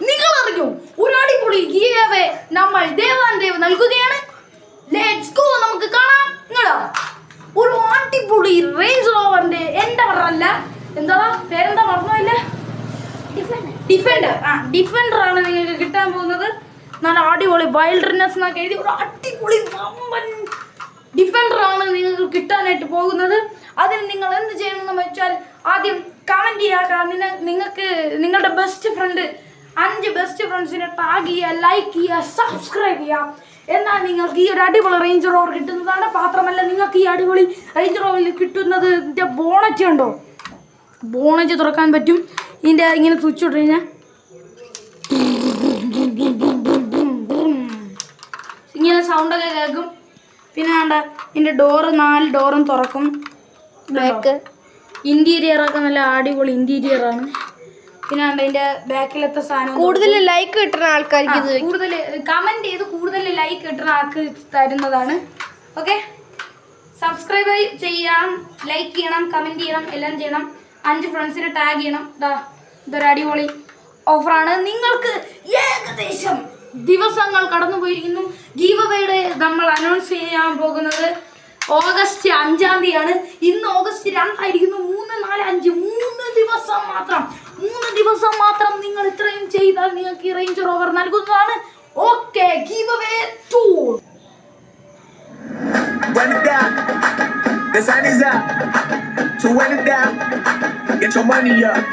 നിങ്ങൾ അറിഞ്ഞു ഒരു അടിപൊളി ഗീവ് നമ്മൾ ദേവാൻ നൽകുകയാണ്. ലെറ്റ്സ് ഗോ, നമുക്ക് കാണാം. നിങ്ങളാ ഒരു അടിപൊളി റേഞ്ച് റോവറിന്റെ എന്റെ പറല്ല എന്താ പേരെന്താ മറന്നില്ല, ഡിഫൻഡർ ആണ് നിങ്ങൾക്ക് കിട്ടാൻ പോകുന്നത്. നല്ല അടിപൊളി വൈൽഡ്നെസ് എന്നൊക്കെ എഴുതി ഒരു അടിപൊളി വമ്പൻ ഡിഫൻഡർ ആണ് നിങ്ങൾക്ക് കിട്ടാനായിട്ട് പോകുന്നത്. അതിന് നിങ്ങൾ എന്ത് ചെയ്യണമെന്ന് വെച്ചാൽ ആദ്യം കമന്റ് ചെയ്യുക. നിങ്ങൾക്ക് നിങ്ങളുടെ ബെസ്റ്റ് ഫ്രണ്ട് 5 ബെസ്റ്റ് ഫ്രണ്ട്സിനെ ടാഗ് ചെയ്യുക, ലൈക്ക് ചെയ്യുക, സബ്സ്ക്രൈബ് ചെയ്യുക. എന്നാൽ നിങ്ങൾക്ക് ഈ ഒരു അടിപൊളി റേഞ്ച് റോവർ കിട്ടുന്നതാണ്. മാത്രമല്ല നിങ്ങൾക്ക് ഈ അടിപൊളി റേഞ്ച് റോവറിൽ കിട്ടുന്നത് ഇതിൻ്റെ ബോണറ്റ് ഉണ്ടോ, ബോണറ്റ് തുറക്കാൻ പറ്റും. ഇതിൻ്റെ ഇങ്ങനെ സ്വിച്ച് ഇട്ട് കഴിഞ്ഞാൽ ഇങ്ങനെ സൗണ്ടൊക്കെ കേൾക്കും. പിന്നെ വേണ്ട ഇതിൻ്റെ ഡോറ് 4 ഡോറും തുറക്കും. ബാക്ക് ഇൻറ്റീരിയറൊക്കെ നല്ല അടിപൊളി ഇൻറ്റീരിയറാണ്. പിന്നെ വേണ്ട ഇതിൻ്റെ ബാക്കിലത്തെ സാധനം കൂടുതൽ ലൈക്ക് കിട്ടുന്ന ആൾക്കാർക്ക് കൂടുതൽ കമൻറ്റ് ചെയ്ത് കൂടുതൽ ലൈക്ക് കിട്ടുന്ന ആൾക്ക് തരുന്നതാണ്. ഓക്കെ, സബ്സ്ക്രൈബ് ചെയ്യണം, ലൈക്ക് ചെയ്യണം, കമൻറ്റ് ചെയ്യണം, എല്ലാം ചെയ്യണം. 5 ഫ്രണ്ട്സിനെ ടാഗ് ചെയ്യണം. ഇതൊരു അടിപൊളി ഓഫറാണ്. നിങ്ങൾക്ക് ഏകദേശം ദിവസങ്ങൾ കടന്നു പോയിരിക്കുന്നു. ഗീവ് അവയുടെ നമ്മൾ അനൗൺസ് ചെയ്യാൻ പോകുന്നത് ഓഗസ്റ്റ് 5-ാം തീയതിയാണ്. ഇന്ന് ഓഗസ്റ്റ് 2 ആയിരിക്കുന്നു. 3, 4, 5 3 ദിവസം മാത്രം നിങ്ങൾ ഇത്രയും ചെയ്താൽ നിങ്ങൾക്ക് ഈ റേഞ്ച് റോവർ നൽകുന്നതാണ്. Okay, give away 2. Run it down, the sun is up. So run it down, get your money up.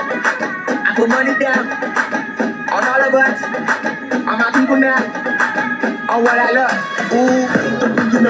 I put money down on all of us, on my people now, on what I love. Ooh, the